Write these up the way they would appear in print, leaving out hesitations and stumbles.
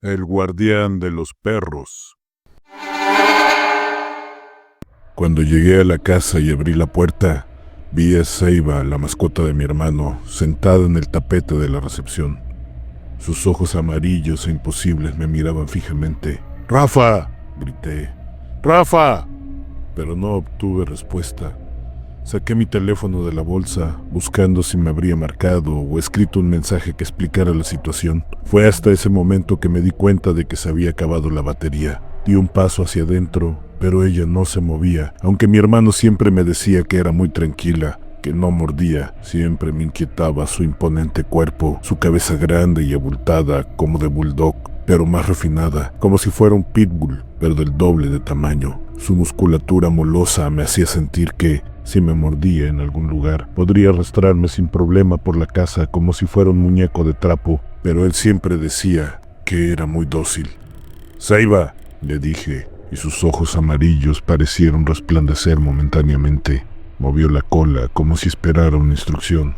El guardián de los perros. Cuando llegué a la casa y abrí la puerta, vi a Seiba, la mascota de mi hermano, sentada en el tapete de la recepción. Sus ojos amarillos e imposibles me miraban fijamente. ¡Rafa!, grité. ¡Rafa! Pero no obtuve respuesta. Saqué mi teléfono de la bolsa, buscando si me habría marcado o escrito un mensaje que explicara la situación. Fue hasta ese momento que me di cuenta de que se había acabado la batería. Di un paso hacia adentro, pero ella no se movía, aunque mi hermano siempre me decía que era muy tranquila, que no mordía. Siempre me inquietaba su imponente cuerpo, su cabeza grande y abultada como de bulldog, pero más refinada, como si fuera un pitbull, pero del doble de tamaño. Su musculatura molosa me hacía sentir que, si me mordía en algún lugar, podría arrastrarme sin problema por la casa como si fuera un muñeco de trapo, pero él siempre decía que era muy dócil. «Seiba», le dije, y sus ojos amarillos parecieron resplandecer momentáneamente. Movió la cola como si esperara una instrucción.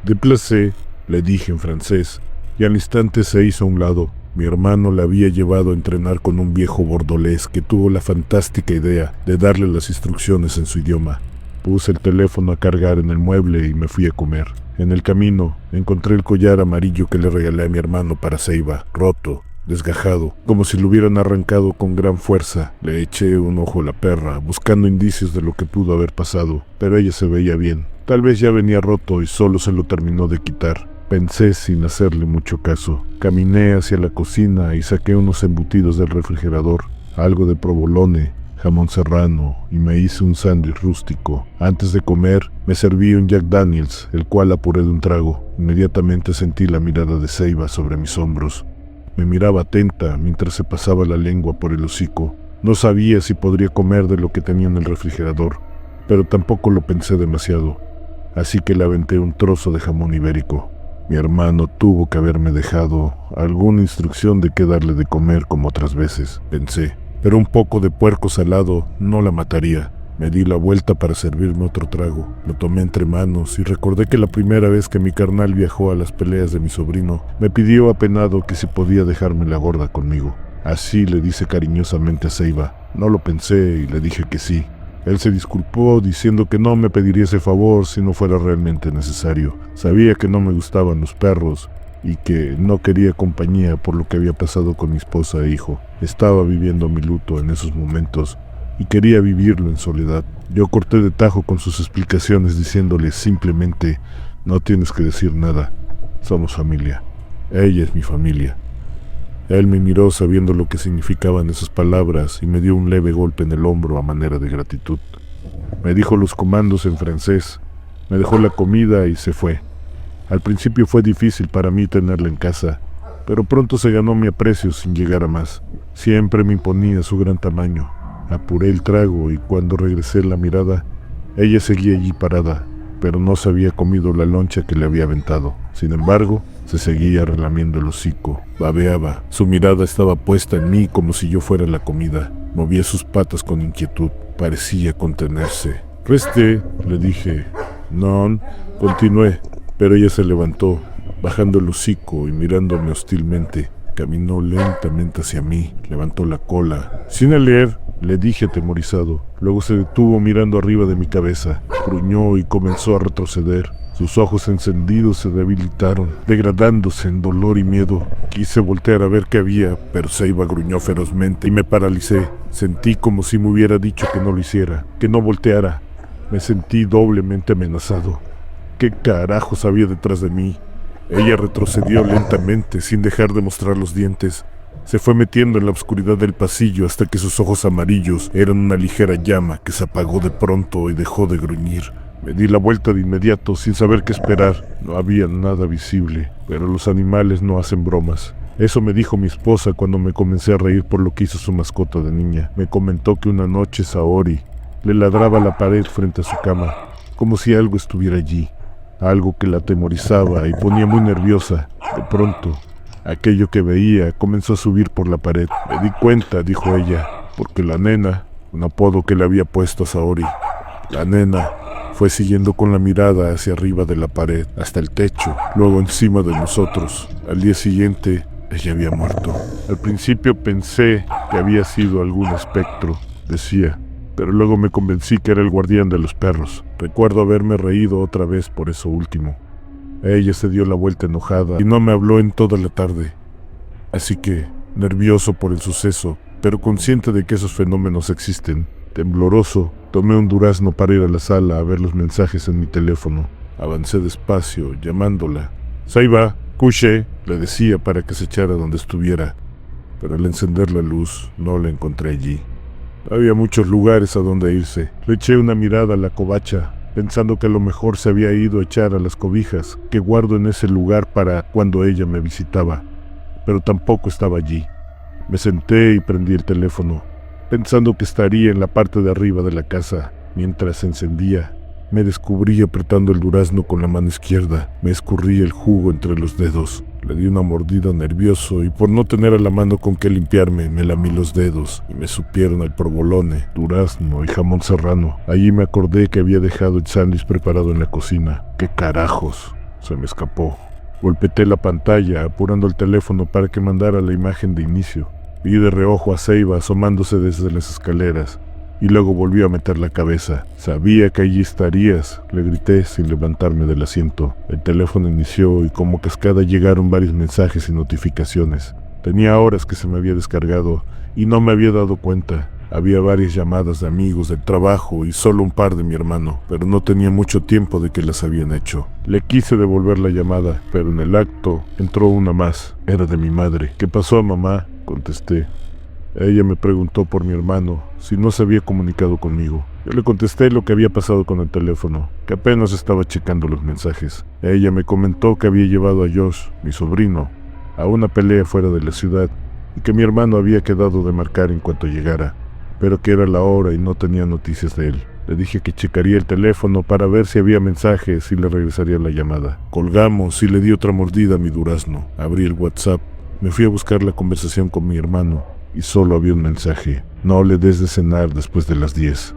«Déplacé», le dije en francés, y al instante se hizo a un lado. Mi hermano la había llevado a entrenar con un viejo bordolés que tuvo la fantástica idea de darle las instrucciones en su idioma. Puse el teléfono a cargar en el mueble y me fui a comer. En el camino encontré el collar amarillo que le regalé a mi hermano para Seiba, roto, desgajado, como si lo hubieran arrancado con gran fuerza. Le eché un ojo a la perra, buscando indicios de lo que pudo haber pasado, pero ella se veía bien. Tal vez ya venía roto y solo se lo terminó de quitar. Pensé sin hacerle mucho caso. Caminé hacia la cocina y saqué unos embutidos del refrigerador, algo de provolone, jamón serrano, y me hice un sándwich rústico. Antes de comer, me serví un Jack Daniels, el cual apuré de un trago. Inmediatamente sentí la mirada de Seiba sobre mis hombros. Me miraba atenta mientras se pasaba la lengua por el hocico. No sabía si podría comer de lo que tenía en el refrigerador, pero tampoco lo pensé demasiado, así que le aventé un trozo de jamón ibérico. Mi hermano tuvo que haberme dejado alguna instrucción de qué darle de comer como otras veces, pensé. Pero un poco de puerco salado no la mataría. Me di la vuelta para servirme otro trago. Lo tomé entre manos y recordé que la primera vez que mi carnal viajó a las peleas de mi sobrino, me pidió apenado que si podía dejarme la gorda conmigo. Así le dice cariñosamente a Seiba. No lo pensé y le dije que sí. Él se disculpó diciendo que no me pediría ese favor si no fuera realmente necesario. Sabía que no me gustaban los perros y que no quería compañía por lo que había pasado con mi esposa e hijo. Estaba viviendo mi luto en esos momentos y quería vivirlo en soledad. Yo corté de tajo con sus explicaciones diciéndole simplemente: no tienes que decir nada, somos familia, ella es mi familia. Él me miró sabiendo lo que significaban esas palabras y me dio un leve golpe en el hombro a manera de gratitud. Me dijo los comandos en francés, me dejó la comida y se fue. Al principio fue difícil para mí tenerla en casa, pero pronto se ganó mi aprecio sin llegar a más. Siempre me imponía su gran tamaño. Apuré el trago y cuando regresé la mirada, ella seguía allí parada, pero no se había comido la loncha que le había aventado. Sin embargo, se seguía relamiendo el hocico, babeaba. Su mirada estaba puesta en mí como si yo fuera la comida. Movía sus patas con inquietud, parecía contenerse. «Reste», le dije. «Non», continué, pero ella se levantó, bajando el hocico y mirándome hostilmente. Caminó lentamente hacia mí, levantó la cola. «Sin leer», le dije atemorizado. Luego se detuvo mirando arriba de mi cabeza, gruñó y comenzó a retroceder. Sus ojos encendidos se debilitaron, degradándose en dolor y miedo. Quise voltear a ver qué había, pero Seiba gruñó ferozmente y me paralicé. Sentí como si me hubiera dicho que no lo hiciera, que no volteara. Me sentí doblemente amenazado. ¿Qué carajos había detrás de mí? Ella retrocedió lentamente, sin dejar de mostrar los dientes. Se fue metiendo en la oscuridad del pasillo hasta que sus ojos amarillos eran una ligera llama que se apagó de pronto y dejó de gruñir. Me di la vuelta de inmediato sin saber qué esperar. No había nada visible, pero los animales no hacen bromas. Eso me dijo mi esposa cuando me comencé a reír por lo que hizo su mascota de niña. Me comentó que una noche Saori le ladraba a la pared frente a su cama, como si algo estuviera allí, algo que la atemorizaba y ponía muy nerviosa. De pronto, aquello que veía comenzó a subir por la pared. Me di cuenta, dijo ella, porque la nena, un apodo que le había puesto a Saori, la nena fue siguiendo con la mirada hacia arriba de la pared, hasta el techo, luego encima de nosotros. Al día siguiente, Ella había muerto. Al principio pensé que había sido algún espectro, decía, pero luego me convencí que era el guardián de los perros. Recuerdo haberme reído otra vez por eso último. Ella se dio la vuelta enojada y no me habló en toda la tarde. Así que, nervioso por el suceso, pero consciente de que esos fenómenos existen, tembloroso, tomé un durazno para ir a la sala a ver los mensajes en mi teléfono. Avancé despacio, llamándola. «Saiba, Kushe», le decía para que se echara donde estuviera, pero al encender la luz no la encontré allí. Había muchos lugares a donde irse. Le eché una mirada a la covacha, pensando que a lo mejor se había ido a echar a las cobijas que guardo en ese lugar para cuando ella me visitaba, pero tampoco estaba allí. Me senté y prendí el teléfono, pensando que estaría en la parte de arriba de la casa. Mientras se encendía, me descubrí apretando el durazno con la mano izquierda. Me escurrí el jugo entre los dedos. Le di una mordida nervioso y por no tener a la mano con qué limpiarme, me lamí los dedos y me supieron el provolone, durazno y jamón serrano. Allí me acordé que había dejado el sándwich preparado en la cocina. ¡Qué carajos! Se me escapó. Golpeté la pantalla, apurando el teléfono para que mandara la imagen de inicio. Vi de reojo a Saiba asomándose desde las escaleras. Y luego volvió a meter la cabeza. «Sabía que allí estarías», le grité sin levantarme del asiento. El teléfono inició y como cascada llegaron varios mensajes y notificaciones. Tenía horas que se me había descargado y no me había dado cuenta. Había varias llamadas de amigos del trabajo y solo un par de mi hermano, pero no tenía mucho tiempo de que las habían hecho. Le quise devolver la llamada, pero en el acto entró una más. Era de mi madre. «¿Qué pasó, mamá?», contesté. Ella me preguntó por mi hermano, si no se había comunicado conmigo. Yo le contesté lo que había pasado con el teléfono, que apenas estaba checando los mensajes. Ella me comentó que había llevado a Josh, mi sobrino, a una pelea fuera de la ciudad y que mi hermano había quedado de marcar en cuanto llegara, pero que era la hora y no tenía noticias de él. Le dije que checaría el teléfono para ver si había mensajes y le regresaría la llamada. Colgamos y le di otra mordida a mi durazno. Abrí el WhatsApp, me fui a buscar la conversación con mi hermano. Y solo había un mensaje: «No le des de cenar después de las 10».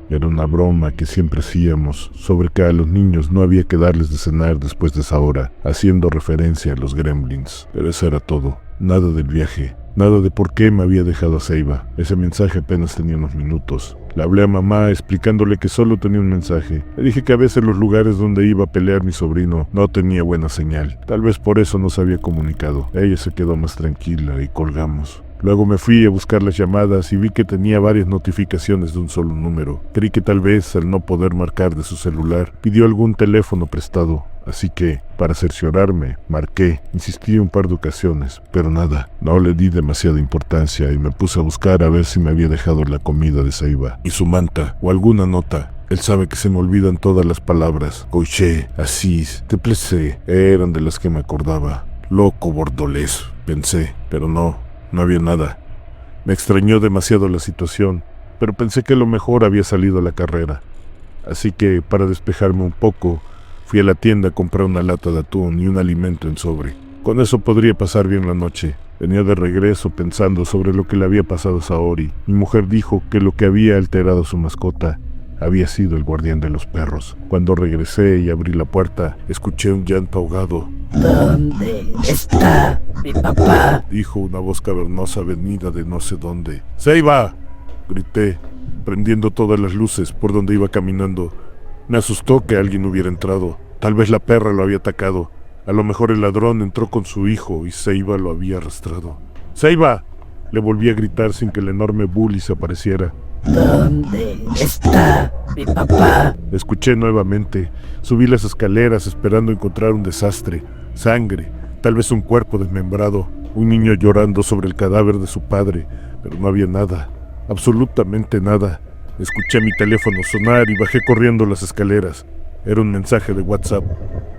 Era una broma que siempre hacíamos sobre que a los niños no había que darles de cenar después de esa hora, haciendo referencia a los gremlins. Pero eso era todo. Nada del viaje, nada de por qué me había dejado a Saiba. Ese mensaje apenas tenía unos minutos. Le hablé a mamá explicándole que solo tenía un mensaje. Le dije que a veces los lugares donde iba a pelear mi sobrino no tenía buena señal. Tal vez por eso no se había comunicado. Ella se quedó más tranquila y colgamos. Luego me fui a buscar las llamadas y vi que tenía varias notificaciones de un solo número. Creí que tal vez, al no poder marcar de su celular, pidió algún teléfono prestado. Así que, para cerciorarme, marqué. Insistí un par de ocasiones, pero nada. No le di demasiada importancia y me puse a buscar a ver si me había dejado la comida de Saiba y su manta o alguna nota. Él sabe que se me olvidan todas las palabras. Coché, Asís, Teplesé, eran de las que me acordaba. Loco bordolés, pensé, pero no había nada. Me extrañó demasiado la situación, pero pensé que lo mejor había salido a la carrera. Así que, para despejarme un poco, fui a la tienda a comprar una lata de atún y un alimento en sobre. Con eso podría pasar bien la noche. Venía de regreso pensando sobre lo que le había pasado a Saori. Mi mujer dijo que lo que había alterado a su mascota había sido el guardián de los perros. Cuando regresé y abrí la puerta, escuché un llanto ahogado. ¿Dónde está mi papá?, dijo una voz cavernosa venida de no sé dónde. ¡Saiba!, grité, prendiendo todas las luces por donde iba caminando. Me asustó que alguien hubiera entrado. Tal vez la perra lo había atacado. A lo mejor el ladrón entró con su hijo y Saiba lo había arrastrado. ¡Saiba!, le volví a gritar sin que el enorme bully se apareciera. ¿Dónde está mi papá?, escuché nuevamente. Subí las escaleras esperando encontrar un desastre. Sangre, tal vez un cuerpo desmembrado, un niño llorando sobre el cadáver de su padre, pero no había nada, absolutamente nada. Escuché mi teléfono sonar y bajé corriendo las escaleras. Era un mensaje de WhatsApp.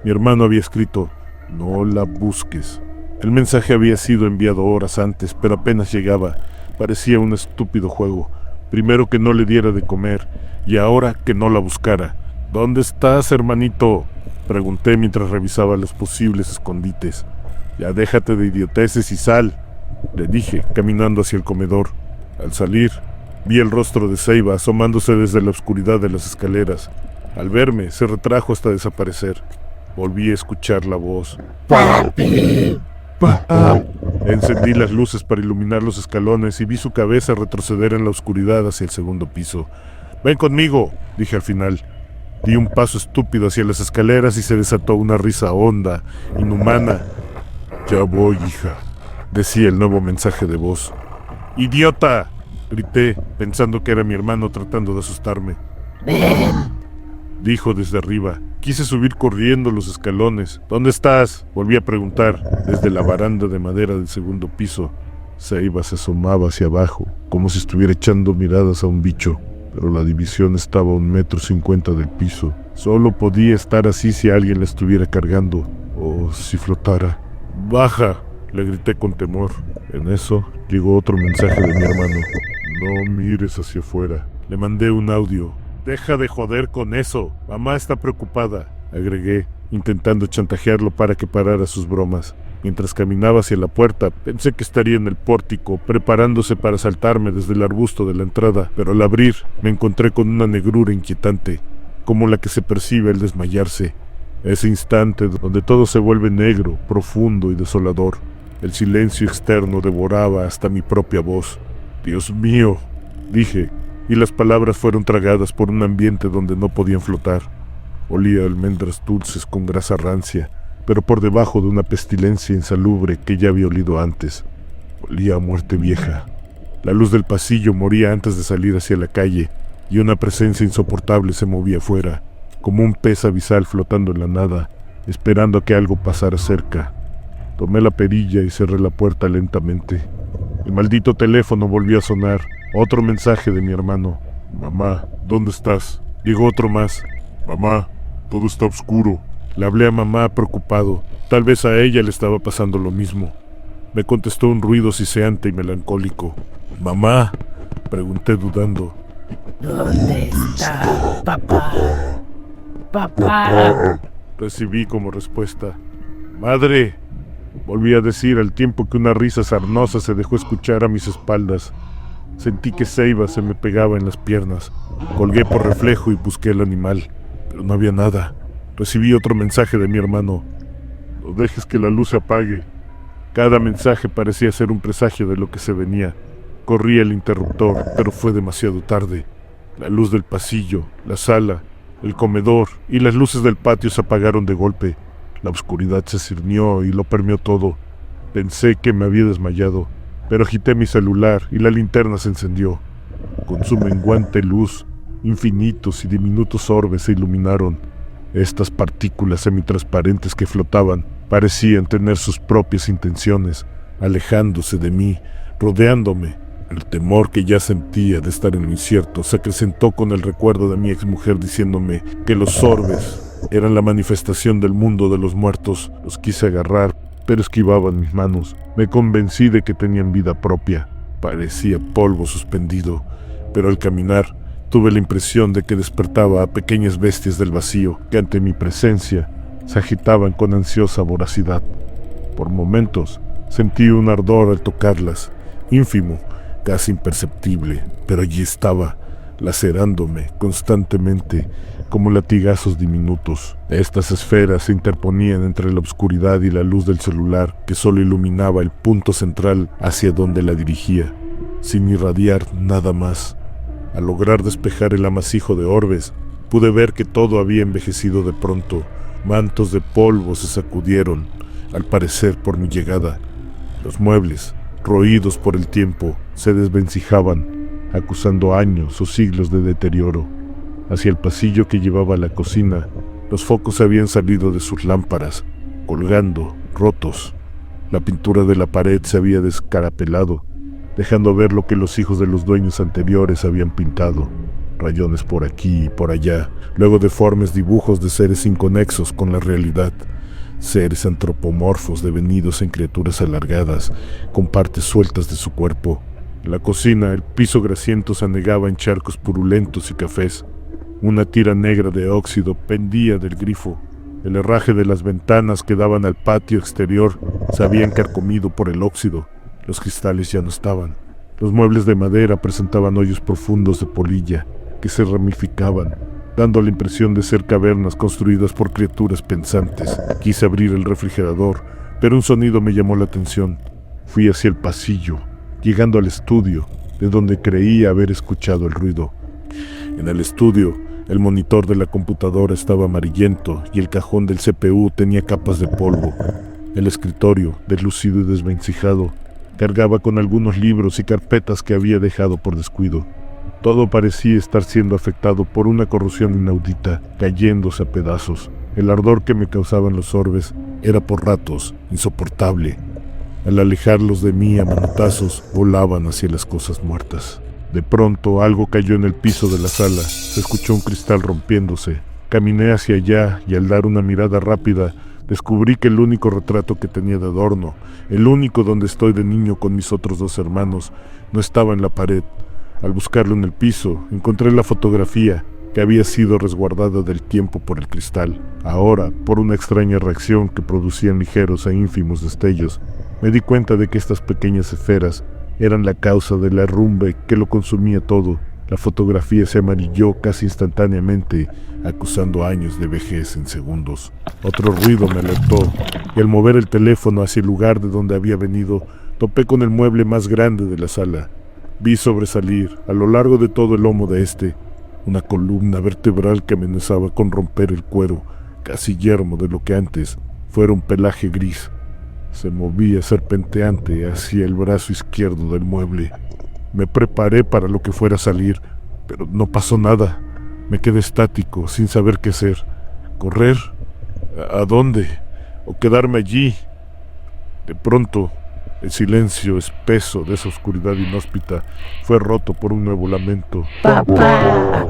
Mi hermano había escrito: «No la busques». El mensaje había sido enviado horas antes, pero apenas llegaba. Parecía un estúpido juego. Primero que no le diera de comer, y ahora que no la buscara. «¿Dónde estás, hermanito?», pregunté mientras revisaba los posibles escondites. «Ya déjate de idioteces y sal», le dije, caminando hacia el comedor. Al salir, vi el rostro de Saiba asomándose desde la oscuridad de las escaleras. Al verme, se retrajo hasta desaparecer. Volví a escuchar la voz. «Papi». ¡Papá! Encendí las luces para iluminar los escalones y vi su cabeza retroceder en la oscuridad hacia el segundo piso. «Ven conmigo», dije al final. Di un paso estúpido hacia las escaleras y se desató una risa honda, inhumana. «Ya voy, hija», decía el nuevo mensaje de voz. «¡Idiota!», grité, pensando que era mi hermano tratando de asustarme. Ven. Dijo desde arriba. Quise subir corriendo los escalones. «¿Dónde estás?», volví a preguntar. Desde la baranda de madera del segundo piso, Seiba se asomaba hacia abajo, como si estuviera echando miradas a un bicho. Pero la división estaba a 1,50 m del piso. Solo podía estar así si alguien la estuviera cargando, o si flotara. «¡Baja!», le grité con temor. En eso llegó otro mensaje de mi hermano. «No mires hacia afuera». Le mandé un audio. «Deja de joder con eso, mamá está preocupada», agregué, intentando chantajearlo para que parara sus bromas. Mientras caminaba hacia la puerta, pensé que estaría en el pórtico, preparándose para saltarme desde el arbusto de la entrada, pero al abrir me encontré con una negrura inquietante, como la que se percibe al desmayarse. Ese instante donde todo se vuelve negro, profundo y desolador. El silencio externo devoraba hasta mi propia voz. «Dios mío», dije, y las palabras fueron tragadas por un ambiente donde no podían flotar. Olía a almendras dulces con grasa rancia, pero por debajo de una pestilencia insalubre que ya había olido antes. Olía a muerte vieja. La luz del pasillo moría antes de salir hacia la calle, y una presencia insoportable se movía afuera, como un pez abisal flotando en la nada, esperando a que algo pasara cerca. Tomé la perilla y cerré la puerta lentamente. El maldito teléfono volvió a sonar. Otro mensaje de mi hermano. «Mamá, ¿dónde estás?». Llegó otro más. «Mamá, todo está oscuro». Le hablé a mamá preocupado. Tal vez a ella le estaba pasando lo mismo. Me contestó un ruido siseante y melancólico. «Mamá», pregunté dudando. ¿Dónde está papá? ¡Papá! Recibí como respuesta. «Madre», volví a decir al tiempo que una risa sarnosa se dejó escuchar a mis espaldas. Sentí que Seiba se me pegaba en las piernas. Colgué por reflejo y busqué al animal, pero no había nada. Recibí otro mensaje de mi hermano. «No dejes que la luz se apague». Cada mensaje parecía ser un presagio de lo que se venía. Corrí el interruptor, pero fue demasiado tarde. La luz del pasillo, la sala, el comedor y las luces del patio se apagaron de golpe. La oscuridad se cernió y lo permeó todo. Pensé que me había desmayado, pero agité mi celular y la linterna se encendió. Con su menguante luz, infinitos y diminutos orbes se iluminaron. Estas partículas semitransparentes que flotaban parecían tener sus propias intenciones, alejándose de mí, rodeándome. El temor que ya sentía de estar en lo incierto se acrecentó con el recuerdo de mi exmujer diciéndome que los orbes eran la manifestación del mundo de los muertos. Los quise agarrar, pero esquivaban mis manos. Me convencí de que tenían vida propia. Parecía polvo suspendido, pero al caminar tuve la impresión de que despertaba a pequeñas bestias del vacío que ante mi presencia se agitaban con ansiosa voracidad. Por momentos sentí un ardor al tocarlas, ínfimo, casi imperceptible, pero allí estaba, lacerándome constantemente como latigazos diminutos. Estas esferas se interponían entre la oscuridad y la luz del celular que solo iluminaba el punto central hacia donde la dirigía, sin irradiar nada más. Al lograr despejar el amasijo de orbes, pude ver que todo había envejecido de pronto. Mantos de polvo se sacudieron, al parecer por mi llegada. Los muebles, roídos por el tiempo, se desvencijaban, acusando años o siglos de deterioro. Hacia el pasillo que llevaba a la cocina, los focos habían salido de sus lámparas, colgando, rotos. La pintura de la pared se había descarapelado, dejando ver lo que los hijos de los dueños anteriores habían pintado. Rayones por aquí y por allá, luego deformes dibujos de seres inconexos con la realidad. Seres antropomorfos devenidos en criaturas alargadas, con partes sueltas de su cuerpo. En la cocina, el piso grasiento se anegaba en charcos purulentos y cafés. Una tira negra de óxido pendía del grifo. El herraje de las ventanas que daban al patio exterior se había encarcomido por el óxido. Los cristales ya no estaban. Los muebles de madera presentaban hoyos profundos de polilla que se ramificaban, dando la impresión de ser cavernas construidas por criaturas pensantes. Quise abrir el refrigerador, pero un sonido me llamó la atención. Fui hacia el pasillo, llegando al estudio, de donde creía haber escuchado el ruido. En el estudio, el monitor de la computadora estaba amarillento y el cajón del CPU tenía capas de polvo. El escritorio, deslucido y desvencijado, cargaba con algunos libros y carpetas que había dejado por descuido. Todo parecía estar siendo afectado por una corrosión inaudita, cayéndose a pedazos. El ardor que me causaban los orbes era por ratos insoportable. Al alejarlos de mí a manotazos, volaban hacia las cosas muertas. De pronto algo cayó en el piso de la sala. Se escuchó un cristal rompiéndose. Caminé hacia allá y al dar una mirada rápida, descubrí que el único retrato que tenía de adorno, el único donde estoy de niño con mis otros 2 hermanos, no estaba en la pared. Al buscarlo en el piso, encontré la fotografía que había sido resguardada del tiempo por el cristal. Ahora, por una extraña reacción que producían ligeros e ínfimos destellos, me di cuenta de que estas pequeñas esferas eran la causa del derrumbe que lo consumía todo. La fotografía se amarilló casi instantáneamente, acusando años de vejez en segundos. Otro ruido me alertó, y al mover el teléfono hacia el lugar de donde había venido, topé con el mueble más grande de la sala. Vi sobresalir, a lo largo de todo el lomo de este, una columna vertebral que amenazaba con romper el cuero, casi yermo de lo que antes fuera un pelaje gris. Se movía serpenteante hacia el brazo izquierdo del mueble. Me preparé para lo que fuera a salir, pero no pasó nada. Me quedé estático, sin saber qué hacer. ¿Correr? ¿A dónde? ¿O quedarme allí? De pronto, el silencio espeso de esa oscuridad inhóspita fue roto por un nuevo lamento. ¡Papá!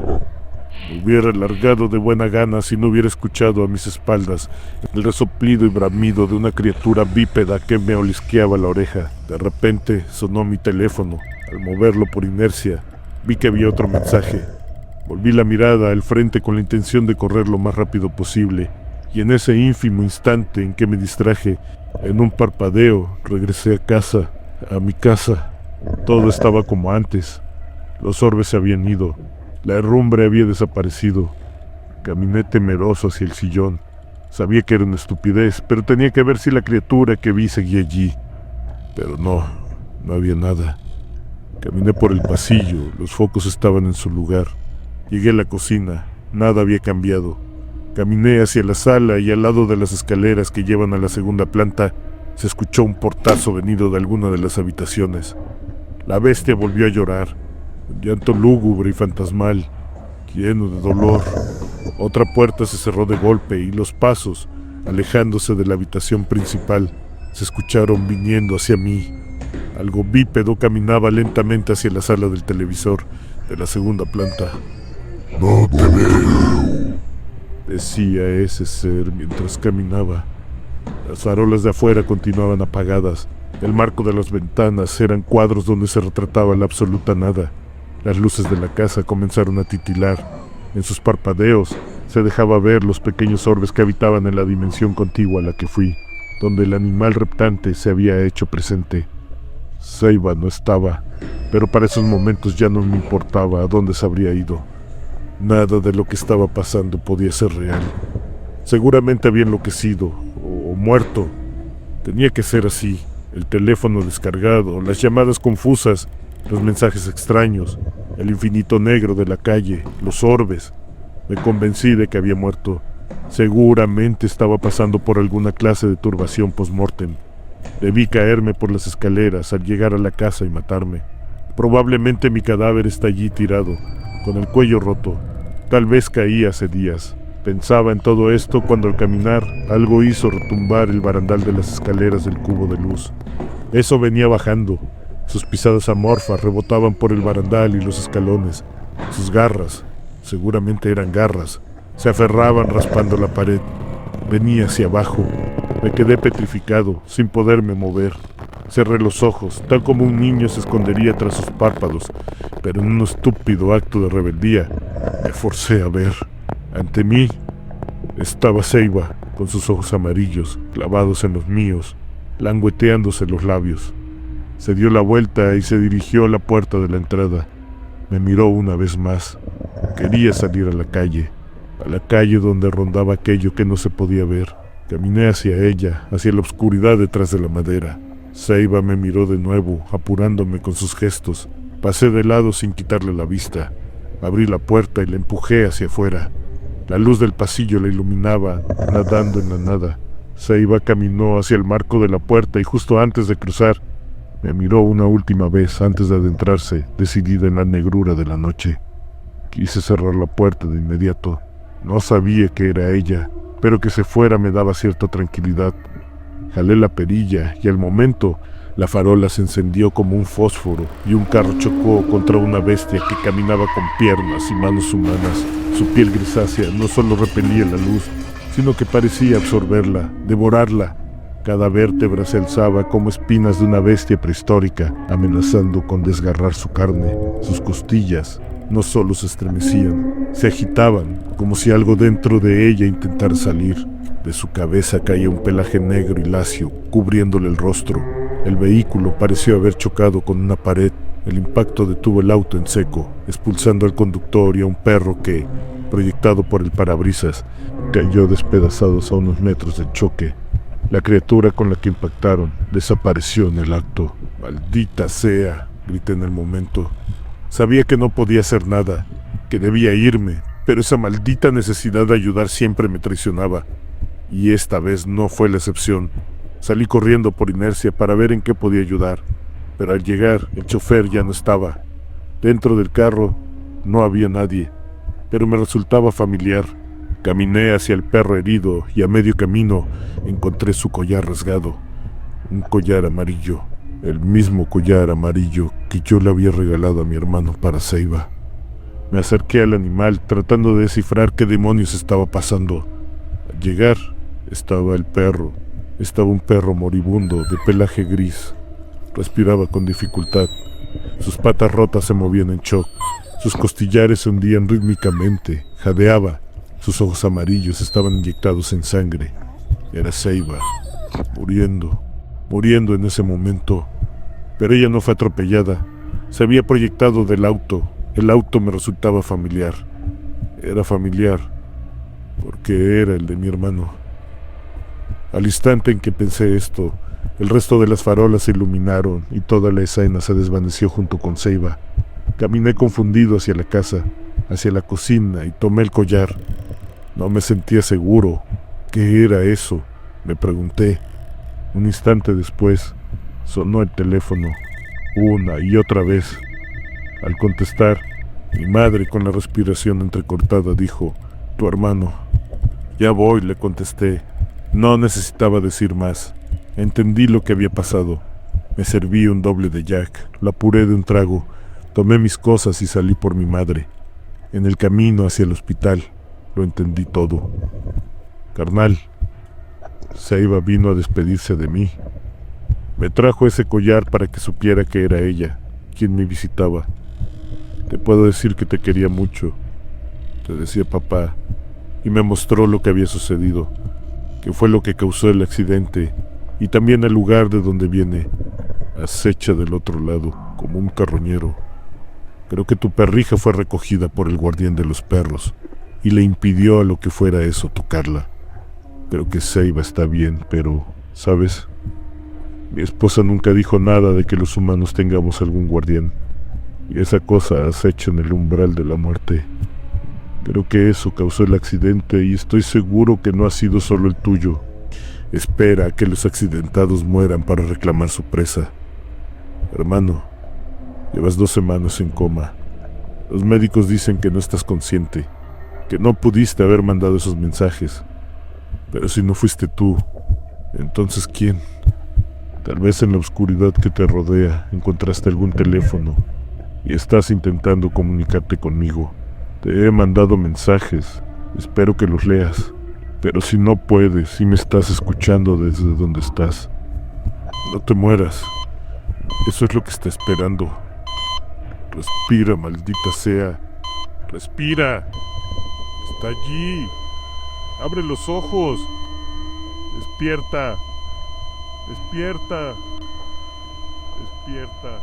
Me hubiera largado de buena gana si no hubiera escuchado a mis espaldas el resoplido y bramido de una criatura bípeda que me olisqueaba la oreja. De repente sonó mi teléfono. Al moverlo por inercia, vi que había otro mensaje. Volví la mirada al frente con la intención de correr lo más rápido posible, y en ese ínfimo instante en que me distraje, en un parpadeo, regresé a casa, a mi casa. Todo estaba como antes. Los orbes se habían ido. La herrumbre había desaparecido. Caminé temeroso hacia el sillón. Sabía que era una estupidez, pero tenía que ver si la criatura que vi seguía allí. Pero no había nada. Caminé por el pasillo, los focos estaban en su lugar. Llegué a la cocina, nada había cambiado. Caminé hacia la sala y al lado de las escaleras que llevan a la segunda planta, se escuchó un portazo venido de alguna de las habitaciones. La bestia volvió a llorar, un llanto lúgubre y fantasmal, lleno de dolor. Otra puerta se cerró de golpe y los pasos, alejándose de la habitación principal, se escucharon viniendo hacia mí. Algo bípedo caminaba lentamente hacia la sala del televisor de la segunda planta. No te veo, decía ese ser mientras caminaba. Las farolas de afuera continuaban apagadas. El marco de las ventanas eran cuadros donde se retrataba la absoluta nada. Las luces de la casa comenzaron a titilar. En sus parpadeos se dejaba ver los pequeños orbes que habitaban en la dimensión contigua a la que fui, donde el animal reptante se había hecho presente. Seiba no estaba, pero para esos momentos ya no me importaba a dónde se habría ido. Nada de lo que estaba pasando podía ser real. Seguramente había enloquecido o muerto. Tenía que ser así. El teléfono descargado, las llamadas confusas, los mensajes extraños, el infinito negro de la calle, los orbes. Me convencí de que había muerto. Seguramente estaba pasando por alguna clase de turbación post-mortem. Debí caerme por las escaleras al llegar a la casa y matarme. Probablemente mi cadáver está allí tirado, con el cuello roto. Tal vez caí hace días. Pensaba en todo esto cuando al caminar algo hizo retumbar el barandal de las escaleras del cubo de luz. Eso venía bajando. Sus pisadas amorfas rebotaban por el barandal y los escalones. Sus garras, seguramente eran garras, se aferraban raspando la pared. Venía hacia abajo. Me quedé petrificado, sin poderme mover. Cerré los ojos, tal como un niño se escondería tras sus párpados, pero en un estúpido acto de rebeldía, me forcé a ver. Ante mí estaba Seiba, con sus ojos amarillos, clavados en los míos, langueteándose los labios. Se dio la vuelta y se dirigió a la puerta de la entrada. Me miró una vez más. Quería salir a la calle donde rondaba aquello que no se podía ver, Caminé hacia ella, hacia la oscuridad detrás de la madera. Ceiba me miró de nuevo, apurándome con sus gestos. Pasé de lado sin quitarle la vista. Abrí la puerta y la empujé hacia afuera. La luz del pasillo la iluminaba, nadando en la nada. Ceiba caminó hacia el marco de la puerta y justo antes de cruzar, me miró una última vez antes de adentrarse, decidida en la negrura de la noche. Quise cerrar la puerta de inmediato. No sabía que era ella, pero que se fuera me daba cierta tranquilidad. Jalé la perilla y al momento la farola se encendió como un fósforo y un carro chocó contra una bestia que caminaba con piernas y manos humanas. Su piel grisácea no solo repelía la luz, sino que parecía absorberla, devorarla. Cada vértebra se alzaba como espinas de una bestia prehistórica, amenazando con desgarrar su carne. Sus costillas no solo se estremecían, se agitaban, como si algo dentro de ella intentara salir. De su cabeza caía un pelaje negro y lacio, cubriéndole el rostro. El vehículo pareció haber chocado con una pared. El impacto detuvo el auto en seco, expulsando al conductor y a un perro que, proyectado por el parabrisas, cayó despedazados a unos metros del choque. La criatura con la que impactaron desapareció en el acto. «Maldita sea», grité en el momento. Sabía que no podía hacer nada, que debía irme, pero esa maldita necesidad de ayudar siempre me traicionaba. Y esta vez no fue la excepción. Salí corriendo por inercia para ver en qué podía ayudar, pero al llegar el chofer ya no estaba. Dentro del carro no había nadie, pero me resultaba familiar. Caminé hacia el perro herido y a medio camino encontré su collar rasgado. Un collar amarillo, el mismo collar amarillo que yo le había regalado a mi hermano para Ceiba. Me acerqué al animal tratando de descifrar qué demonios estaba pasando. Al llegar estaba el perro. Estaba un perro moribundo de pelaje gris. Respiraba con dificultad. Sus patas rotas se movían en shock. Sus costillares se hundían rítmicamente. Jadeaba. Sus ojos amarillos estaban inyectados en sangre. Era Ceiba, muriendo en ese momento. Pero ella no fue atropellada. Se había proyectado del auto. El auto me resultaba familiar. Era familiar, porque era el de mi hermano. Al instante en que pensé esto, el resto de las farolas se iluminaron y toda la escena se desvaneció junto con Ceiba. Caminé confundido hacia la casa, hacia la cocina y tomé el collar. No me sentía seguro. ¿Qué era eso?, me pregunté. Un instante después, sonó el teléfono, una y otra vez. Al contestar, mi madre, con la respiración entrecortada, dijo: «Tu hermano». «Ya voy», le contesté. No necesitaba decir más. Entendí lo que había pasado. Me serví un doble de Jack, lo apuré de un trago, tomé mis cosas y salí por mi madre. En el camino hacia el hospital, lo entendí todo. «Carnal, Ceiba vino a despedirse de mí. Me trajo ese collar para que supiera que era ella quien me visitaba. Te puedo decir que te quería mucho», te decía papá, y me mostró lo que había sucedido, que fue lo que causó el accidente, y también el lugar de donde viene, acecha del otro lado, como un carroñero. Creo que tu perrija fue recogida por el guardián de los perros, y le impidió a lo que fuera eso tocarla. Creo que Ceiba está bien, pero, ¿sabes? Mi esposa nunca dijo nada de que los humanos tengamos algún guardián, y esa cosa acecha en el umbral de la muerte. Creo que eso causó el accidente y estoy seguro que no ha sido solo el tuyo. Espera a que los accidentados mueran para reclamar su presa. Hermano, llevas 2 semanas en coma. Los médicos dicen que no estás consciente, que no pudiste haber mandado esos mensajes. Pero si no fuiste tú, entonces ¿quién? Tal vez en la oscuridad que te rodea encontraste algún teléfono y estás intentando comunicarte conmigo. Te he mandado mensajes, espero que los leas. Pero si no puedes y me estás escuchando desde donde estás, no te mueras. Eso es lo que está esperando. Respira, maldita sea. Respira. Está allí. Abre los ojos. Despierta. Despierta. Despierta.